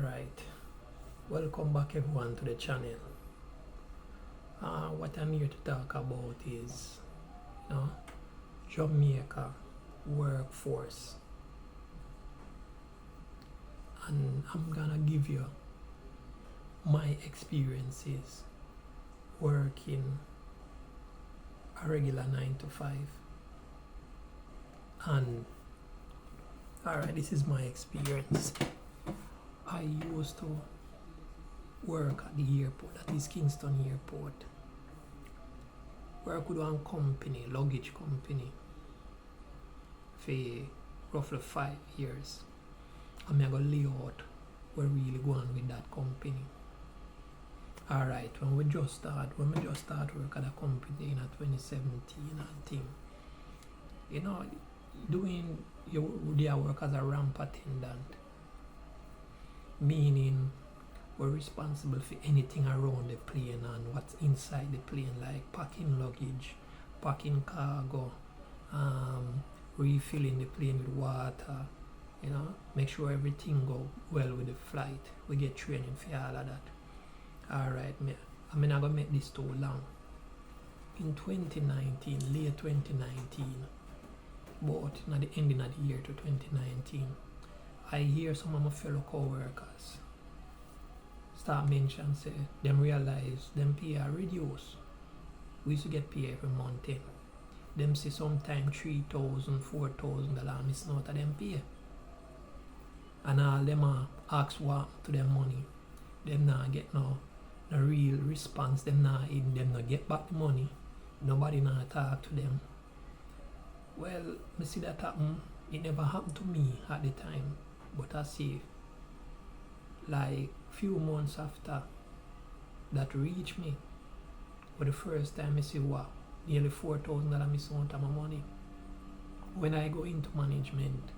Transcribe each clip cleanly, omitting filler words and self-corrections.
Alright, welcome back everyone to the channel. What I'm here to talk about is Jamaica workforce, and I'm gonna give you my experiences working a regular 9 to 5. And alright, this is my experience. I used to work at the airport, that is Kingston Airport. Work with one company, luggage company, for roughly 5 years. And I got laid out. We're really going with that company. Alright, when we just start work at a company in 2017, I think, doing their work as a ramp attendant, meaning we're responsible for anything around the plane and what's inside the plane, like packing luggage, packing cargo, refilling the plane with water, make sure everything go well with the flight. We get training for all of that. Alright, I'm not gonna make this too long. In 2019, late 2019, but at the ending of the year to 2019, I hear some of my fellow co-workers start mention, say, them realize them pay are reduced. We used to get paid every month. Them see sometimes $3,000, $4,000 missing out of them pay. And all them ask what to them money. Them not get no real response. Them not get back the money. Nobody not talk to them. Well, me see that happen. It never happened to me at the time. But I see, like few months after that reached me, for the first time I see what, nearly $4,000 missing out of my money. When I go into management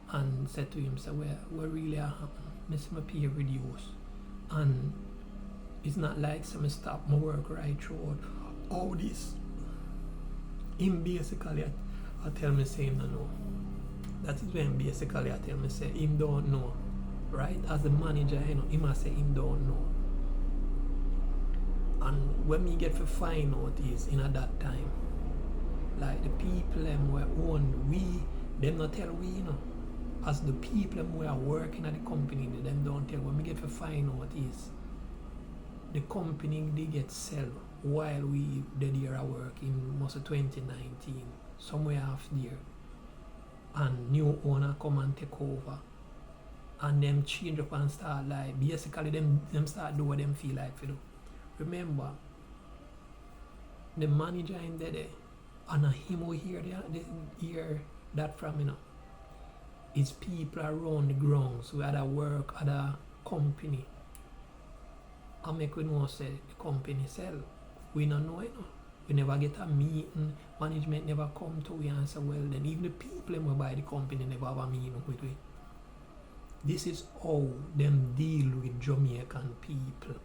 and said to him, say, well, what really happened? I see my pay reduce, and it's not like some stop my work right throughout all this. Him basically I tell me say him no know. That is when basically I tell me say him don't know. Right? As the manager, he must say him don't know. And when me get to find out is in at that time, like the people them were own we, them not tell we, as the people them were working at the company, them don't tell. When we get to find out is the company they get sell while we did here at work in most of 2019, somewhere after there, and new owner come and take over, and them change up and start like basically them start do what them feel like to do. Remember, the manager in there, and him who hear that from is people around the grounds who had a work at a company. I make we know say the company sell. We don't know We never get a meeting. Management never come to we and say, well then even the people who buy the company never have a meeting with we. This is how them deal with Jamaican people,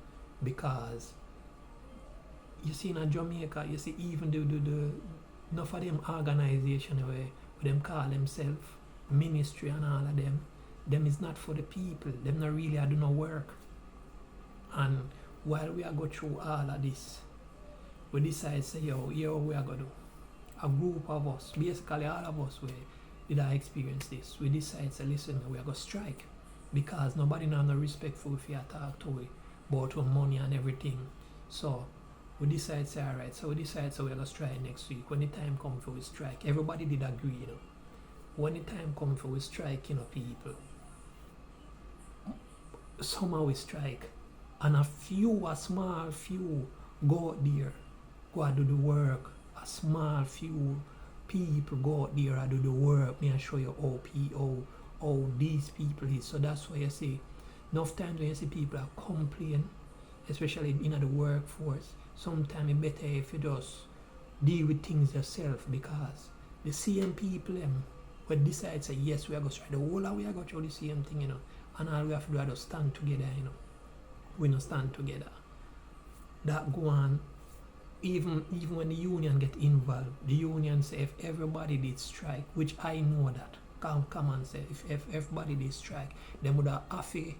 because you see in Jamaica, you see even the enough of them organization where them call themselves ministry and all of them is not for the people. Them not really do no work. And while we are go through all of this, we decide say yo we are gonna do. A group of us, basically all of us did I experience this. We decide say listen, we are gonna strike, because nobody now no respectful if you talk to we about our money and everything. So we decide say alright, so we decide so we are gonna strike next week. When the time comes for we strike, everybody did agree, When the time comes for we strike, people, somehow we strike, and a small few go out there, go and do the work. A small few people go out there and do the work. Me I show you how these people is. So that's why you see enough times when you see people are complain, especially in the workforce, sometimes it's better if you just deal with things yourself, because the same people will decide say yes we are going to try the whole we are going to do the same thing, and all we have to do is just stand together, We don't stand together. That go on. Even when the union get involved, the union say if everybody did strike, which I know that come and say if everybody they strike, them would have to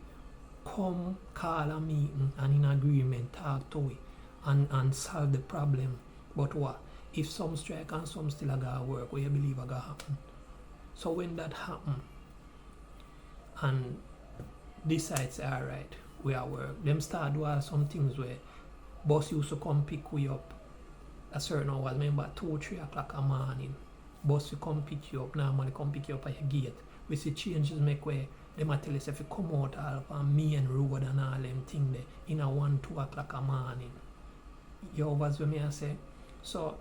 come call a meeting and in agreement talk to it and solve the problem. But what? If some strike and some still gonna work, what you believe gonna happen? So when that happen and decide say alright, we are work, them start doing some things where boss used to come pick we up a certain hours, remember 2-3 o'clock a morning. Bus will come pick you up, normally come pick you up at your gate. We see changes make where them tell us if you come out all on main road and all them thing there in a 1-2 o'clock a morning. You was what me I say. So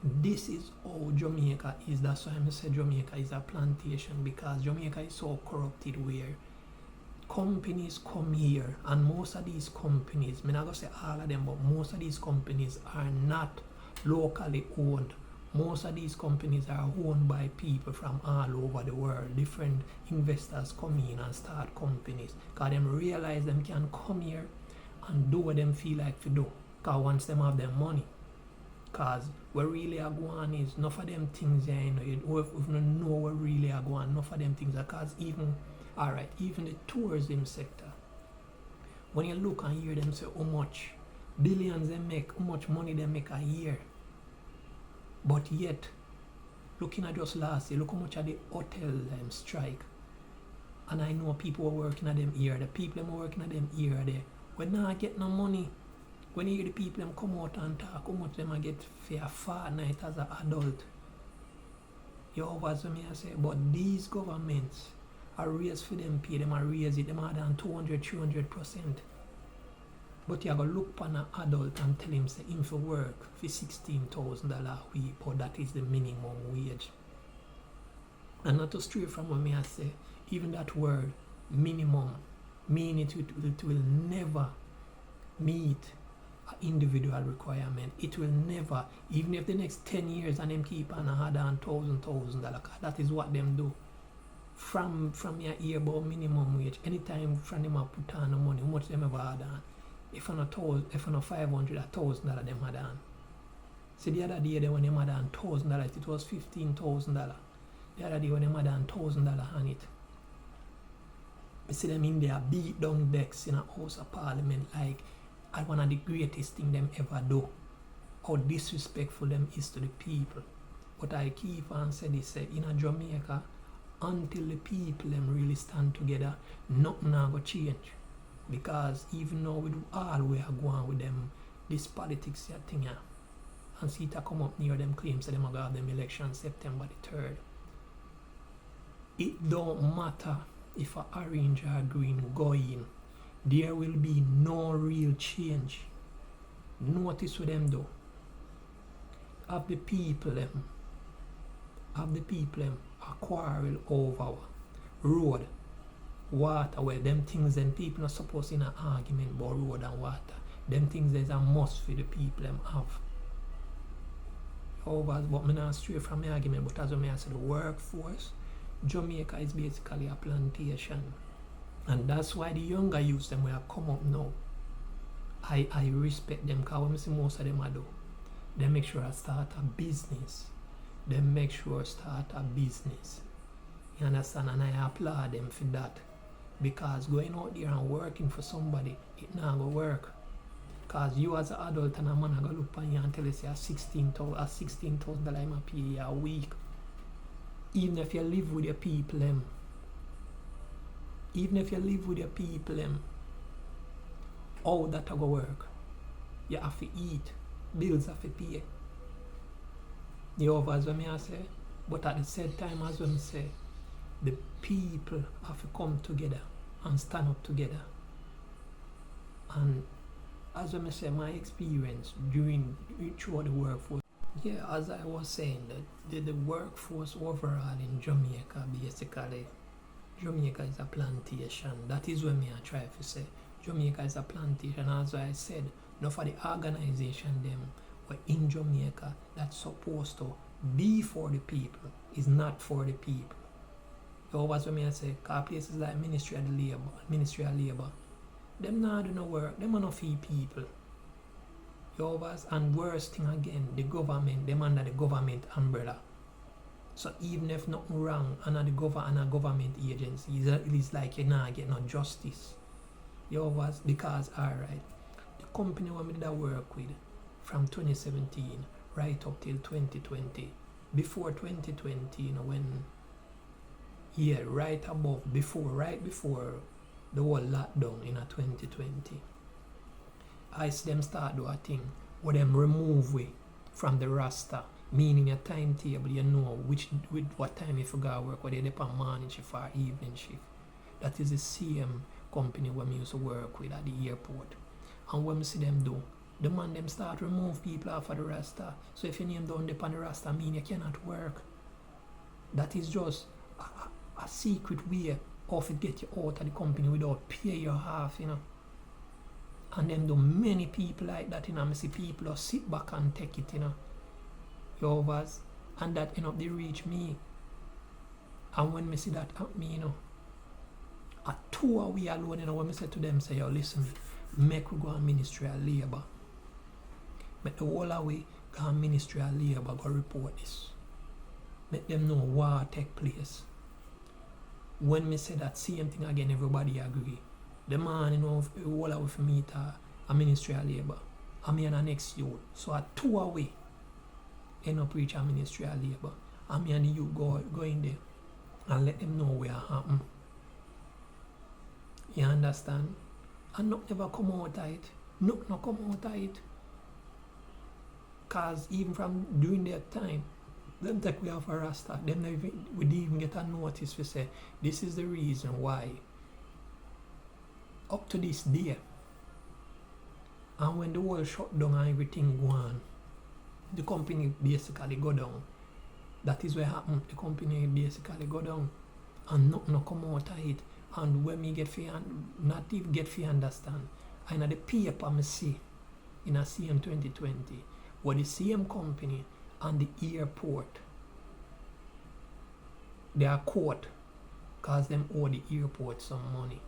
this is how Jamaica is. That's why I say Jamaica is a plantation, because Jamaica is so corrupted where companies come here and most of these companies, I'm not gonna say all of them, but most of these companies are not locally owned. Most of these companies are owned by people from all over the world. Different investors come in and start companies because them realize them can come here and do what them feel like to do, because once them have their money. Because what really are going is enough of them things there, you know, if you don't know what really are going, enough of them things are, because even the tourism sector, when you look and hear them say how much billions they make, how much money they make a year. But yet, looking at just last year, look how much of the hotel strike. And I know people were working at them here, the people were working at them here there. When not get no money, when you hear the people them come out and talk, how much them get for a fortnight as an adult. You know what I say? But these governments are raised for them pay, them are raise it, them are than 200-300%. But you have to look upon an adult and tell him say him for work for $16,000 a week, but that is the minimum wage. And not to stray from what I say, even that word minimum mean it will never meet an individual requirement. It will never, even if the next 10 years and them keep on add on $1,000, that is what them do. From your ear about minimum wage, anytime from them put on the money, how much them ever add on? If I not 500, $1,000 them had on. See the other day when them had on $1,000, it was $15,000. The other day when them had on $1,000 on it. I see them in there beat down decks in a House of Parliament like one of the greatest thing them ever do. How disrespectful them is to the people. But I keep on saying this, in a Jamaica, until the people them really stand together, nothing not gonna change. Because even though we do all we are going with them, this politics thing here, and see it come up near them claims that them are going to have them election September the 3rd. It don't matter if a orange or green go in, there will be no real change. Notice what them do. Have the people them a quarrel over road, water, where them things them people not supposed in an argument about road and water. Them things there's a must for the people them have. Over, but me not stray from the argument, but as I say, the workforce, Jamaica is basically a plantation. And that's why the younger youths them will come up now. I respect them, because when I see most of them I do, they make sure I start a business. They make sure I start a business. You understand? And I applaud them for that. Because going out there and working for somebody, it not gonna work. Because you as an adult and a man are gonna look on you and tell you say $16,000 a pay a week. Even if you live with your people how that gonna work? You have to eat, bills have to pay. You know as what I say? But at the same time as when I say, the people have to come together and stand up together. And as I say, my experience throughout the workforce, yeah, as I was saying, that the workforce overall in Jamaica, basically, Jamaica is a plantation. That is what I try to say. Jamaica is a plantation. As I said, not for the organization them were in Jamaica that's supposed to be for the people, is not for the people. So what's what I say? Because places like Ministry of Labor, them not do no work, them are not feed people. And worst thing again, the government, them under the government umbrella. So even if nothing wrong and a government agency, it's like you not get no justice. You was because alright, the company we did work with from 2017 right up till 2020. Before 2020, when right before the whole lockdown in a 2020, I see them start do a thing where them remove we from the roster, meaning a timetable, you know with what time you forgot work, whether they on morning shift or evening shift. That is the same company where we used to work with at the airport. And when we see them do, the man them start remove people off of the roster. So if your name down there on the roster, mean you cannot work. That is just a secret way of it get you out of the company without pay your half, And then do many people like that, I see people just sit back and take it, You overs, and that they reach me. And when me see that happen, a 2 hours alone, when me say to them, say, yo, listen, make we go on Ministry of Labour. Make the whole away go on Ministry of Labour, go report this. Make them know what take place. When me say that same thing again, everybody agree. The man, all away for me to a Ministry of Labour. I'm in the next youth. So at 2 away, end up reach a Ministry of Labour. I'm and the youth go in there and let them know where happen. You understand? And not never come out of it. Not come out of it. Cause even from during that time, them take we off a rasta. Them we didn't even get a notice to say this is the reason why. Up to this day. And when the world shut down and everything go on, the company basically go down. That is what happened. The company basically go down. And nothing come out of it. And when me not even get to understand, I know the paper me see in a CM 2020, where the same company and the airport, they are caught because them owe the airport some money.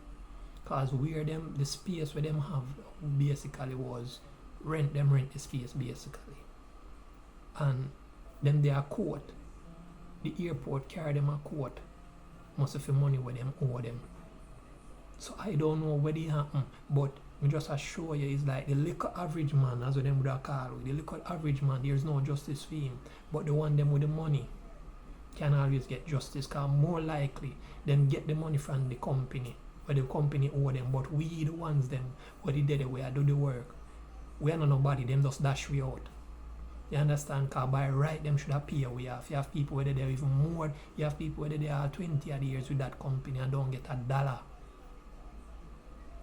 Because the space where them have basically was rent the space basically. And them they are caught. The airport carry them a court. Must have money where them owe them. So I don't know where they happen, but we just assure you it's like the little average man, as what them would have called it. The little average man, there's no justice for him. But the one them with the money can always get justice, because more likely them get the money from the company, where the company owe them, but we the ones them where they did the way I do the work. We are not nobody, them just dash we out. You understand? Because by right, them should have pay we have. You have people where they're even more, you have people where they are 20 odd years with that company and don't get $1.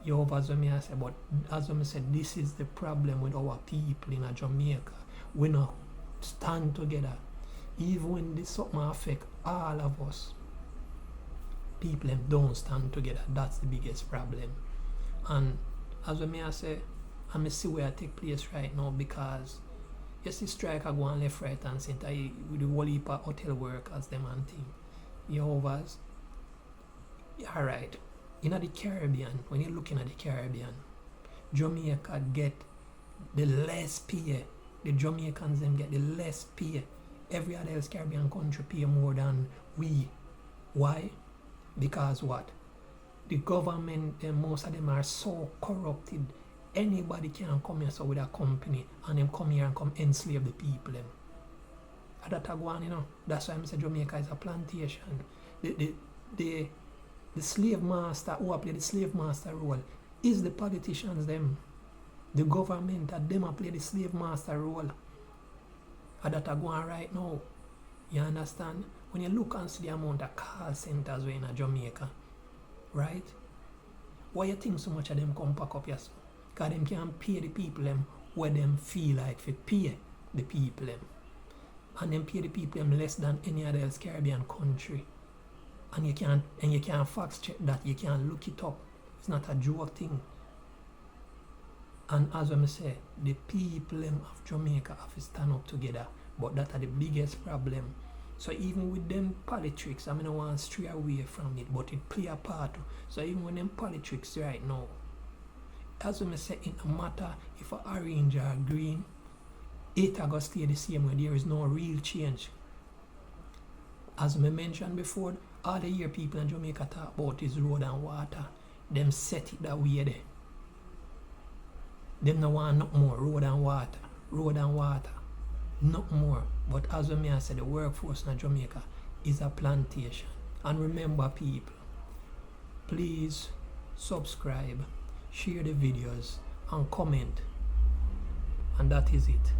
You as me I say, but as I said, this is the problem with our people in Jamaica. We not stand together. Even when this something affect all of us, people them don't stand together. That's the biggest problem. And as I say, I see where I take place right now, because you see strike I go on left, right and center with the whole heap of hotel workers them and thing. You overs. Alright. In the Caribbean, when you're looking at the Caribbean, Jamaica get the less pay. The Jamaicans them get the less pay. Every other else Caribbean country pay more than we. Why? Because what? The government, most of them are so corrupted. Anybody can come here so with a company and them come here and come enslave the people them. And that one, that's why I say Jamaica is a plantation. The slave master who play the slave master role is the politicians them. The government that them play the slave master role. And that are going right now. You understand? When you look and see the amount of call centers in Jamaica, right? Why you think so much of them come pack up here? Because them can't pay the people them where them feel like to pay the people them. And them pay the people them less than any other else Caribbean country. And you can't fact check that, you can't look it up. It's not a joke thing. And as I say, the people of Jamaica have to stand up together, but that are the biggest problem. So even with them politics, I don't want to stray away from it, but it play a part. So even when them politics right now, as I say, it no matter if a orange or green, it are going to stay the same way. There is no real change. As I mentioned before, all the year people in Jamaica talk about is road and water. Them set it that way there. Them no want nothing more. Road and water. Road and water. Nothing more. But as I said, the workforce in Jamaica is a plantation. And remember, people, please subscribe, share the videos, and comment. And that is it.